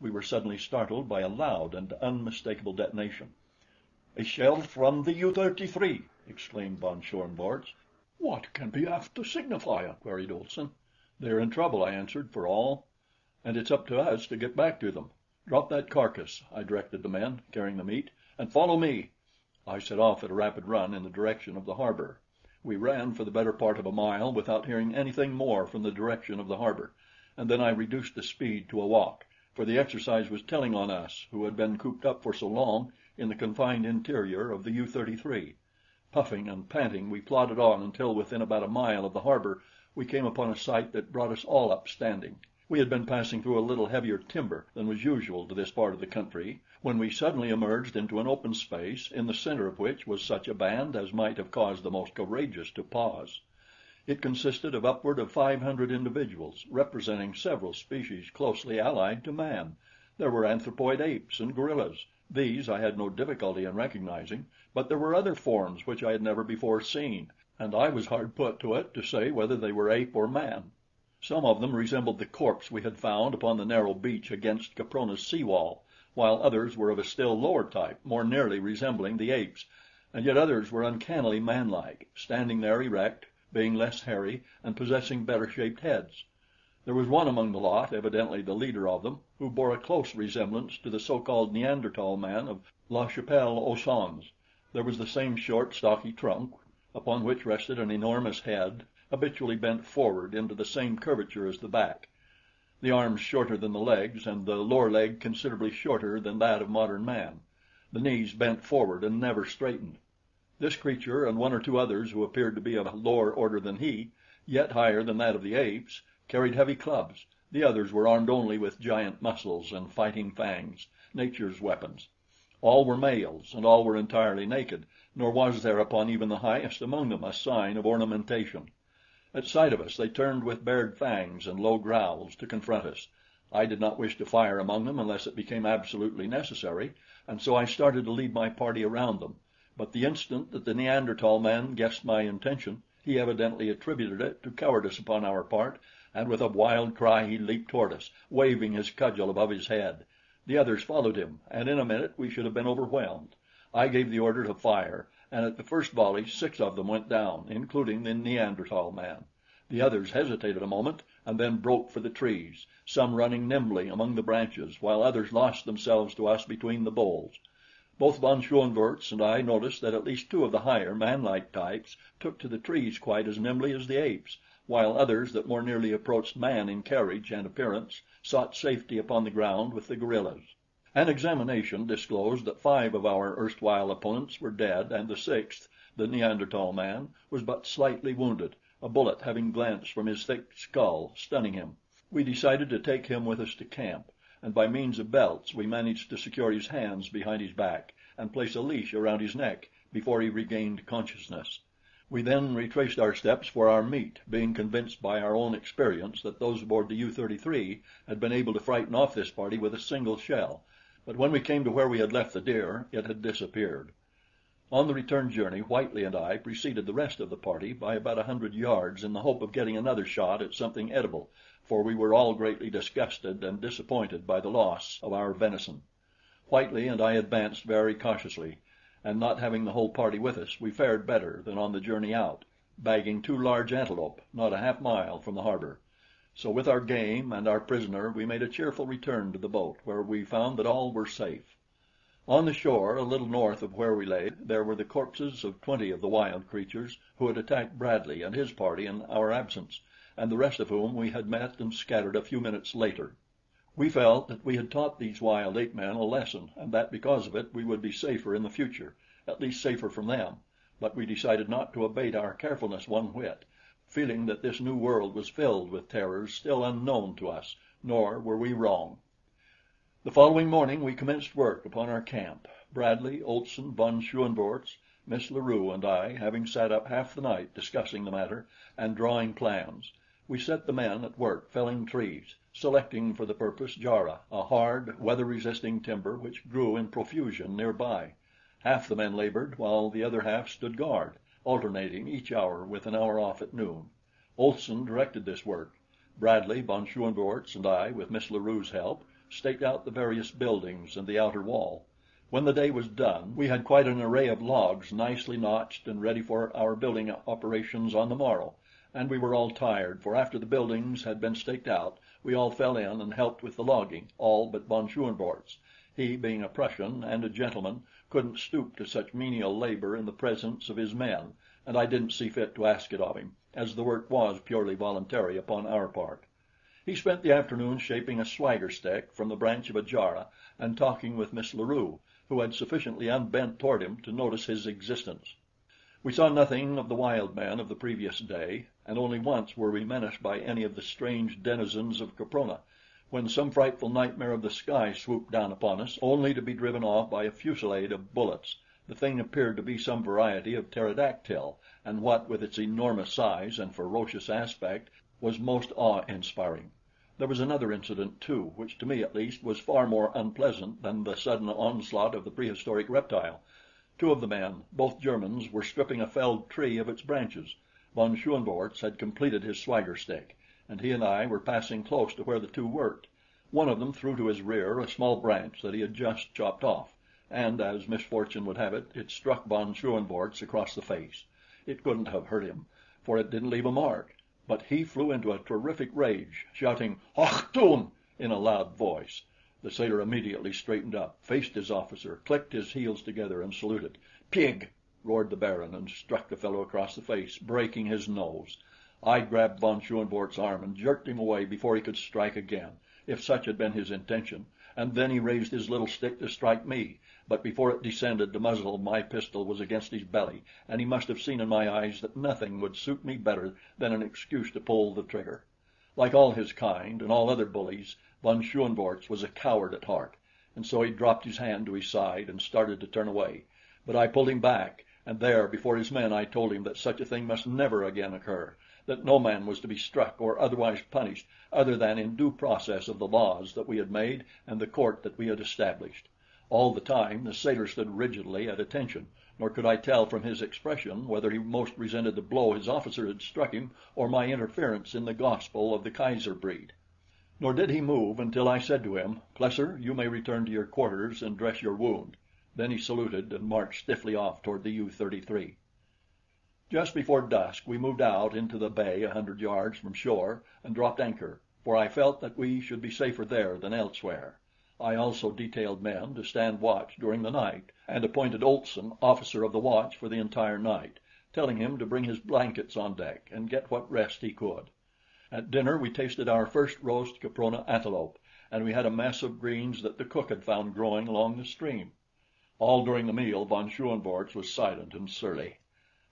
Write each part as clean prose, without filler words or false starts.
we were suddenly startled by a loud and unmistakable detonation. "A shell from the U-33!" exclaimed von Schoenvorts. "What can be afther signifyin'?" queried Olson. "They're in trouble," I answered, "for all, and it's up to us to get back to them. Drop that carcass," I directed the men carrying the meat, "and follow me." I set off at a rapid run in the direction of the harbor. We ran for the better part of a mile without hearing anything more from the direction of the harbor, and then I reduced the speed to a walk, for the exercise was telling on us who had been cooped up for so long in the confined interior of the U-33. Puffing and panting, we plodded on until within about a mile of the harbor we came upon a sight that brought us all up standing. We had been passing through a little heavier timber than was usual to this part of the country, when we suddenly emerged into an open space, in the center of which was such a band as might have caused the most courageous to pause. It consisted of upward of 500 individuals, representing several species closely allied to man. There were anthropoid apes and gorillas. These I had no difficulty in recognizing, but there were other forms which I had never before seen, and I was hard put to it to say whether they were ape or man. Some of them resembled the corpse we had found upon the narrow beach against Caprona's sea wall, while others were of a still lower type, more nearly resembling the apes, and yet others were uncannily manlike, standing there erect, being less hairy and possessing better shaped heads. There was one among the lot, evidently the leader of them, who bore a close resemblance to the so-called Neanderthal man of La Chapelle-aux-Saints. There was the same short, stocky trunk, upon which rested an enormous head, habitually bent forward into the same curvature as the back, the arms shorter than the legs, and the lower leg considerably shorter than that of modern man, the knees bent forward and never straightened. This creature, and one or two others who appeared to be of a lower order than he, yet higher than that of the apes, carried heavy clubs. The others were armed only with giant muscles and fighting fangs, nature's weapons. All were males, and all were entirely naked, nor was there upon even the highest among them a sign of ornamentation. At sight of us, they turned with bared fangs and low growls to confront us. I did not wish to fire among them unless it became absolutely necessary, and so I started to lead my party around them; but the instant that the Neanderthal man guessed my intention, he evidently attributed it to cowardice upon our part, and with a wild cry he leaped toward us, waving his cudgel above his head. The others followed him, and in a minute we should have been overwhelmed. I gave the order to fire, and at the first volley 6 of them went down, including the Neanderthal man. The others hesitated a moment and then broke for the trees, some running nimbly among the branches, while others lost themselves to us between the boles. Both von Schoenvorts and I noticed that at least 2 of the higher, manlike types took to the trees quite as nimbly as the apes, while others that more nearly approached man in carriage and appearance sought safety upon the ground with the gorillas. An examination disclosed that 5 of our erstwhile opponents were dead, and the 6th, the Neanderthal man, was but slightly wounded, a bullet having glanced from his thick skull, stunning him. We decided to take him with us to camp, and by means of belts we managed to secure his hands behind his back and place a leash around his neck before he regained consciousness. We then retraced our steps for our meat, being convinced by our own experience that those aboard the U-33 had been able to frighten off this party with a single shell, but when we came to where we had left the deer, it had disappeared. On the return journey, Whitely and I preceded the rest of the party by about 100 yards in the hope of getting another shot at something edible, for we were all greatly disgusted and disappointed by the loss of our venison. Whitely and I advanced very cautiously, and not having the whole party with us, we fared better than on the journey out, bagging 2 large antelope not a half mile from the harbor. So with our game and our prisoner we made a cheerful return to the boat, where we found that all were safe. On the shore, a little north of where we lay, there were the corpses of 20 of the wild creatures who had attacked Bradley and his party in our absence, and the rest of whom we had met and scattered a few minutes later. We felt that we had taught these wild ape men a lesson, and that because of it we would be safer in the future, at least safer from them, but we decided not to abate our carefulness one whit, feeling that this new world was filled with terrors still unknown to us, nor were we wrong. The following morning we commenced work upon our camp, Bradley, Olson, von Schoenvorts, Miss La Rue, and I having sat up half the night discussing the matter and drawing plans. We set the men at work felling trees, selecting for the purpose jarrah, a hard, weather-resisting timber which grew in profusion near by. Half the men labored, while the other half stood guard, alternating each hour with an hour off at noon. Olson directed this work. Bradley, von Schoenvorts, and I, with Miss La Rue's help, staked out the various buildings and the outer wall. When the day was done, we had quite an array of logs nicely notched and ready for our building operations on the morrow, and we were all tired, for after the buildings had been staked out, we all fell in and helped with the logging, all but von Schoenvorts. He, being a Prussian and a gentleman, couldn't stoop to such menial labor in the presence of his men, and I didn't see fit to ask it of him, as the work was purely voluntary upon our part. He spent the afternoon shaping a swagger stick from the branch of a jarrah and talking with Miss La Rue, who had sufficiently unbent toward him to notice his existence. We saw nothing of the wild men of the previous day, and only once were we menaced by any of the strange denizens of Caprona, when some frightful nightmare of the sky swooped down upon us, only to be driven off by a fusillade of bullets. The thing appeared to be some variety of pterodactyl, and what with its enormous size and ferocious aspect was most awe-inspiring. There was another incident, too, which to me at least was far more unpleasant than the sudden onslaught of the prehistoric reptile. Two of the men, both Germans, were stripping a felled tree of its branches. Von Schoenvorts had completed his swagger stick, and he and I were passing close to where the two worked. One of them threw to his rear a small branch that he had just chopped off, and as misfortune would have it, it struck von Schoenvorts across the face. It couldn't have hurt him, for it didn't leave a mark, but he flew into a terrific rage, shouting "Achtung!" in a loud voice. The sailor immediately straightened up, faced his officer, clicked his heels together, and saluted. "Pig!" roared the Baron, and struck the fellow across the face, breaking his nose. I grabbed von Schoenvorts' arm and jerked him away before he could strike again, if such had been his intention, and then he raised his little stick to strike me, but before it descended, the muzzle of my pistol was against his belly, and he must have seen in my eyes that nothing would suit me better than an excuse to pull the trigger. Like all his kind and all other bullies, von Schoenvorts was a coward at heart, and so he dropped his hand to his side and started to turn away, but I pulled him back, and there before his men I told him that such a thing must never again occur, that no man was to be struck or otherwise punished other than in due process of the laws that we had made and the court that we had established. All the time the sailor stood rigidly at attention, nor could I tell from his expression whether he most resented the blow his officer had struck him or my interference in the gospel of the Kaiser breed. Nor did he move until I said to him, "Plesser, you may return to your quarters and dress your wound." Then he saluted and marched stiffly off toward the U-33. Just before dusk we moved out into the bay 100 yards from shore and dropped anchor, for I felt that we should be safer there than elsewhere. I also detailed men to stand watch during the night, and appointed Olson officer of the watch for the entire night, telling him to bring his blankets on deck and get what rest he could. At dinner we tasted our first roast Caprona antelope, and we had a mess of greens that the cook had found growing along the stream. All during the meal von Schoenvorts was silent and surly.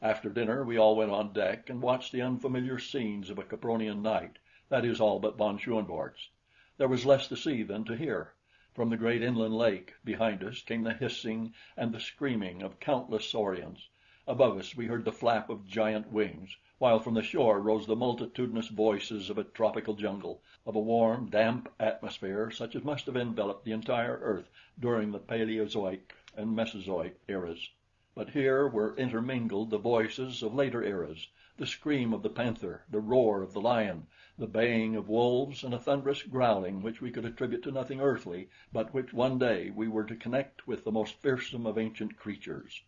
After dinner we all went on deck and watched the unfamiliar scenes of a Capronian night, that is, all but von Schoenvorts. There was less to see than to hear. From the great inland lake behind us came the hissing and the screaming of countless saurians. Above us we heard the flap of giant wings, while from the shore rose the multitudinous voices of a tropical jungle, of a warm, damp atmosphere such as must have enveloped the entire earth during the Paleozoic and Mesozoic eras. But here were intermingled the voices of later eras, the scream of the panther, the roar of the lion, the baying of wolves, and a thunderous growling which we could attribute to nothing earthly, but which one day we were to connect with the most fearsome of ancient creatures.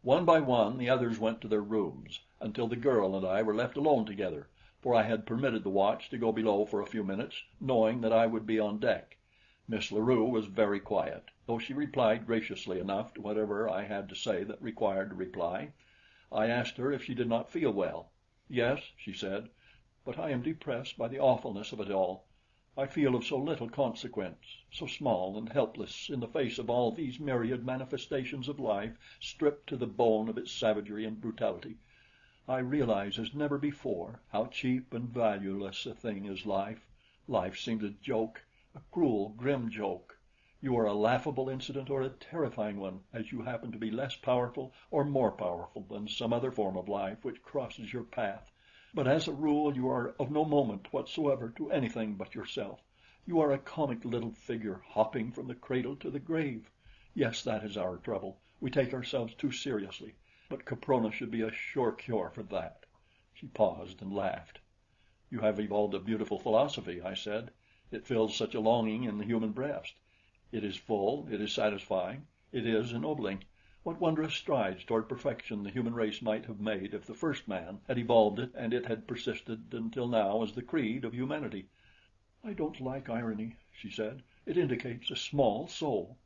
One by one the others went to their rooms, until the girl and I were left alone together, for I had permitted the watch to go below for a few minutes, knowing that I would be on deck. Miss La Rue was very quiet, though she replied graciously enough to whatever I had to say that required a reply. I asked her if she did not feel well. "Yes," she said, "but I am depressed by the awfulness of it all. I feel of so little consequence, so small and helpless in the face of all these myriad manifestations of life stripped to the bone of its savagery and brutality. I realize as never before how cheap and valueless a thing is life. Life seems a joke, a cruel, grim joke. You are a laughable incident or a terrifying one, as you happen to be less powerful or more powerful than some other form of life which crosses your path. But as a rule you are of no moment whatsoever to anything but yourself. You are a comic little figure hopping from the cradle to the grave. Yes, that is our trouble. We take ourselves too seriously, but Caprona should be a sure cure for that." She paused and laughed. "You have evolved a beautiful philosophy," I said. It fills such a longing in the human breast. It is full, it is satisfying, it is ennobling. What wondrous strides toward perfection the human race might have made if the first man had evolved it and it had persisted until now as the creed of humanity. "I don't like irony," she said. "It indicates a small soul."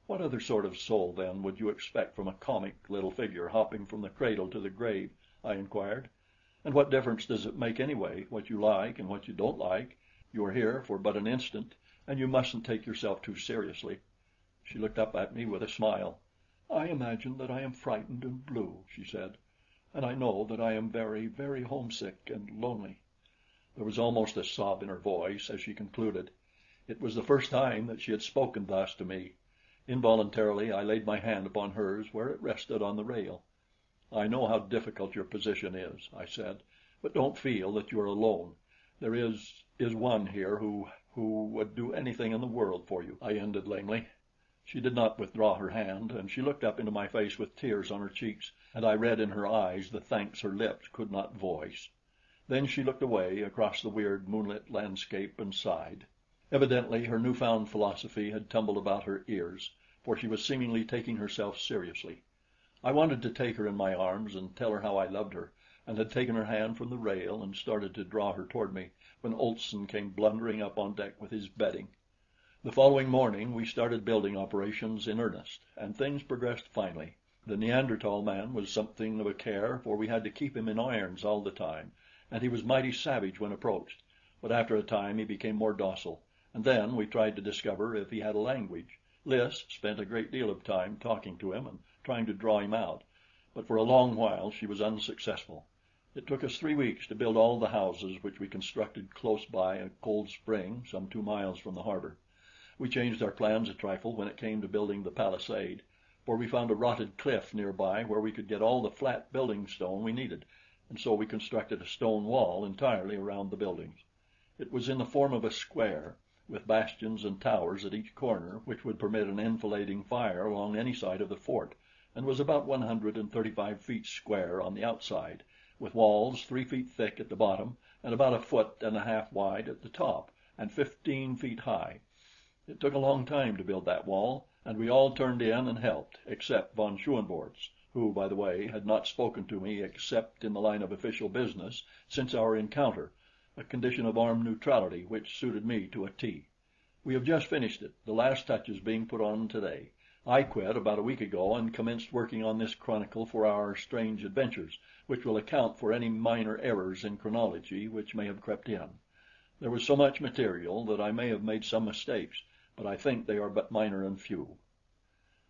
"What other sort of soul, then, would you expect from a comic little figure hopping from the cradle to the grave?" I inquired. "And what difference does it make anyway, what you like and what you don't like? You are here for but an instant, and you mustn't take yourself too seriously." She looked up at me with a smile. "I imagine that I am frightened and blue," she said, "and I know that I am very, very homesick and lonely." There was almost a sob in her voice as she concluded. It was the first time that she had spoken thus to me. Involuntarily I laid my hand upon hers where it rested on the rail. "I know how difficult your position is," I said, "but don't feel that you are alone. There is one here who would do anything in the world for you," I ended lamely. She did not withdraw her hand, and she looked up into my face with tears on her cheeks, and I read in her eyes the thanks her lips could not voice. Then she looked away across the weird moonlit landscape and sighed. Evidently her newfound philosophy had tumbled about her ears, for she was seemingly taking herself seriously. I wanted to take her in my arms and tell her how I loved her, and had taken her hand from the rail and started to draw her toward me, when Olson came blundering up on deck with his bedding. The following morning we started building operations in earnest, and things progressed finely. The Neanderthal man was something of a care, for we had to keep him in irons all the time, and he was mighty savage when approached; but after a time he became more docile, and then we tried to discover if he had a language. Lys spent a great deal of time talking to him and trying to draw him out, but for a long while she was unsuccessful. It took us 3 weeks to build all the houses, which we constructed close by a cold spring some 2 miles from the harbor. We changed our plans a trifle when it came to building the palisade, for we found a rotted cliff near by where we could get all the flat building stone we needed, and so we constructed a stone wall entirely around the buildings. It was in the form of a square, with bastions and towers at each corner, which would permit an enfilading fire along any side of the fort, and was about 135 feet square on the outside, with walls 3 feet thick at the bottom and about 1.5 feet wide at the top, and 15 feet high. It took a long time to build that wall, and we all turned in and helped, except von Schoenvorts, who, by the way, had not spoken to me except in the line of official business since our encounter, a condition of armed neutrality which suited me to a T. We have just finished it, the last touches being put on today. I quit about a week ago and commenced working on this chronicle for our strange adventures, which will account for any minor errors in chronology which may have crept in. There was so much material that I may have made some mistakes, but I think they are but minor and few.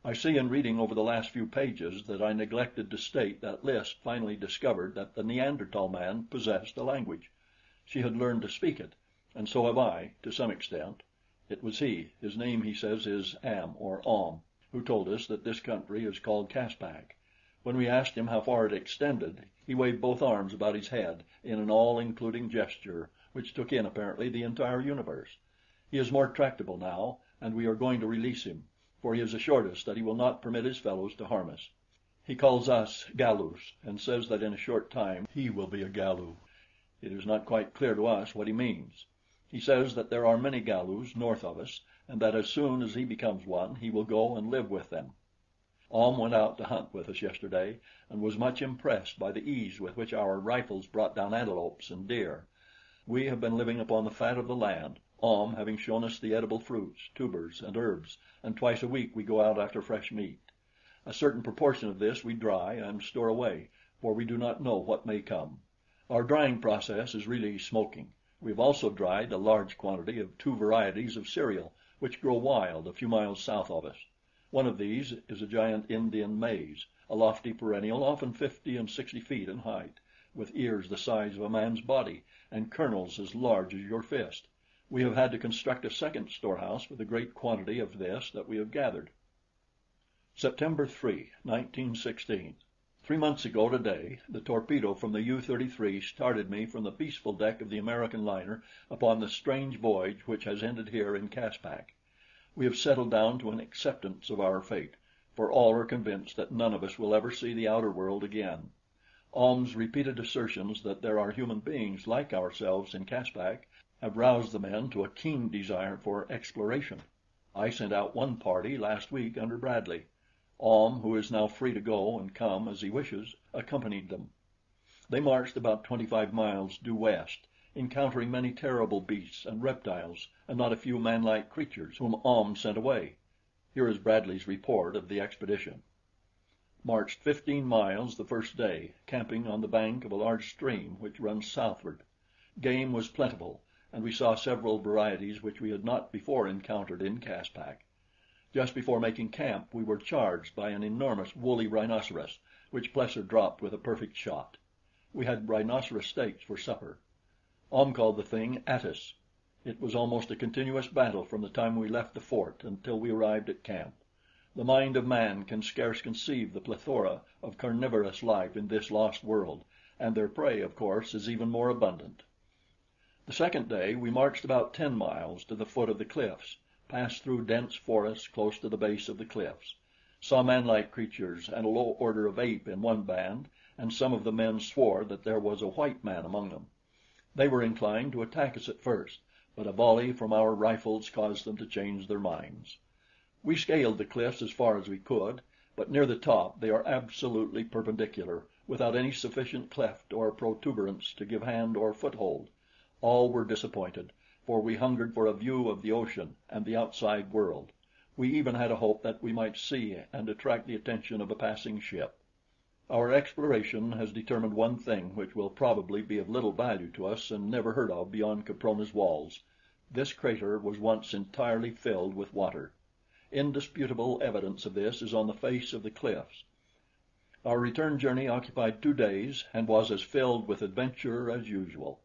I see in reading over the last few pages that I neglected to state that Lys finally discovered that the Neanderthal man possessed a language. She had learned to speak it, and so have I, to some extent. It was he, his name he says is Am or Om, who told us that this country is called Caspak. When we asked him how far it extended, he waved both arms about his head in an all-including gesture which took in apparently the entire universe. He is more tractable now, and we are going to release him, for he has assured us that he will not permit his fellows to harm us. He calls us Galus, and says that in a short time he will be a Galu. It is not quite clear to us what he means. He says that there are many Galus north of us, and that as soon as he becomes one, he will go and live with them. Ahm went out to hunt with us yesterday, and was much impressed by the ease with which our rifles brought down antelopes and deer. We have been living upon the fat of the land, Ahm having shown us the edible fruits, tubers, and herbs, and twice a week we go out after fresh meat. A certain proportion of this we dry and store away, for we do not know what may come. Our drying process is really smoking. We have also dried a large quantity of 2 varieties of cereal, which grow wild a few miles south of us. One of these is a giant Indian maize, a lofty perennial often 50 and 60 feet in height, with ears the size of a man's body and kernels as large as your fist. We have had to construct a second storehouse with a great quantity of this that we have gathered. September 3, 1916. 3 months ago today, the torpedo from the U-33 started me from the peaceful deck of the American liner upon the strange voyage which has ended here in Caspak. We have settled down to an acceptance of our fate, for all are convinced that none of us will ever see the outer world again. Ahm's repeated assertions that there are human beings like ourselves in Caspak have roused the men to a keen desire for exploration. I sent out one party last week under Bradley. Ahm, who is now free to go and come as he wishes, accompanied them. They marched about 25 miles due west, encountering many terrible beasts and reptiles, and not a few manlike creatures, whom Ahm sent away. Here is Bradley's report of the expedition. Marched 15 miles the first day, camping on the bank of a large stream which runs southward. Game was plentiful, and we saw several varieties which we had not before encountered in Caspak. Just before making camp we were charged by an enormous woolly rhinoceros, which Plesser dropped with a perfect shot. We had rhinoceros steaks for supper. Ahm called the thing Attis. It was almost a continuous battle from the time we left the fort until we arrived at camp. The mind of man can scarce conceive the plethora of carnivorous life in this lost world, and their prey, of course, is even more abundant. The second day we marched about 10 miles to the foot of the cliffs, passed through dense forests close to the base of the cliffs, saw manlike creatures and a low order of ape in one band, and some of the men swore that there was a white man among them. They were inclined to attack us at first, but a volley from our rifles caused them to change their minds. We scaled the cliffs as far as we could, but near the top they are absolutely perpendicular, without any sufficient cleft or protuberance to give hand or foothold. All were disappointed, for we hungered for a view of the ocean and the outside world. We even had a hope that we might see and attract the attention of a passing ship. Our exploration has determined one thing which will probably be of little value to us and never heard of beyond Caprona's walls. This crater was once entirely filled with water. Indisputable evidence of this is on the face of the cliffs. Our return journey occupied 2 days and was as filled with adventure as usual.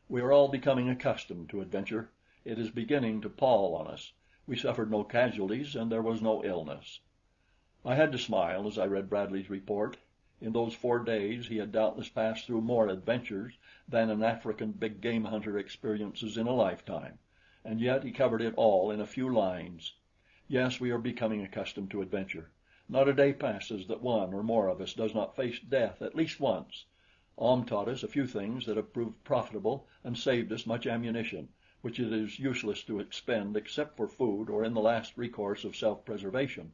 We are all becoming accustomed to adventure. It is beginning to pall on us. We suffered no casualties and there was no illness. I had to smile as I read Bradley's report. In those 4 days he had doubtless passed through more adventures than an African big game hunter experiences in a lifetime, and yet he covered it all in a few lines. Yes, we are becoming accustomed to adventure. Not a day passes that one or more of us does not face death at least once. Ahm taught us a few things that have proved profitable and saved us much ammunition, which it is useless to expend except for food or in the last recourse of self-preservation.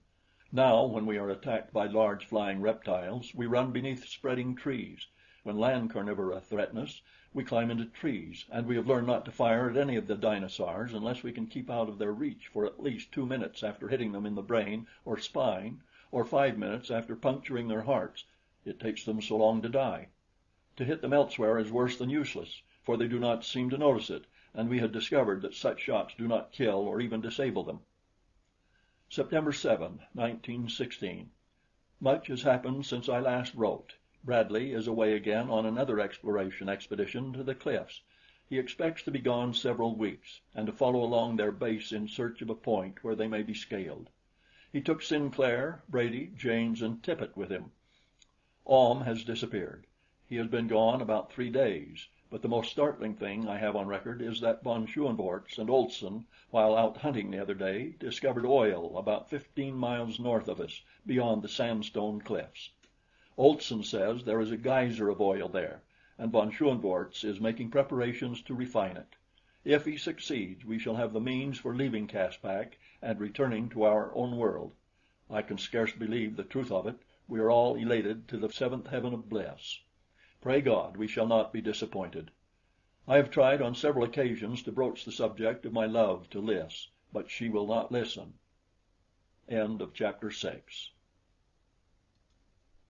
Now, when we are attacked by large flying reptiles, we run beneath spreading trees. When land carnivora threaten us, we climb into trees, and we have learned not to fire at any of the dinosaurs unless we can keep out of their reach for at least 2 minutes after hitting them in the brain or spine, or 5 minutes after puncturing their hearts. It takes them so long to die. To hit them elsewhere is worse than useless, for they do not seem to notice it, and we had discovered that such shots do not kill or even disable them. September 7, 1916. Much has happened since I last wrote. Bradley is away again on another exploration expedition to the cliffs. He expects to be gone several weeks, and to follow along their base in search of a point where they may be scaled. He took Sinclair, Brady, James, and Tippet with him. Ahm has disappeared. He has been gone about 3 days, but the most startling thing I have on record is that von Schoenvorts and Olson, while out hunting the other day, discovered oil about 15 miles north of us, beyond the sandstone cliffs. Olson says there is a geyser of oil there, and von Schoenvorts is making preparations to refine it. If he succeeds, we shall have the means for leaving Caspak and returning to our own world. I can scarce believe the truth of it. We are all elated to the 7th heaven of bliss. Pray God we shall not be disappointed. I have tried on several occasions to broach the subject of my love to Lys, but she will not listen. End of chapter 6.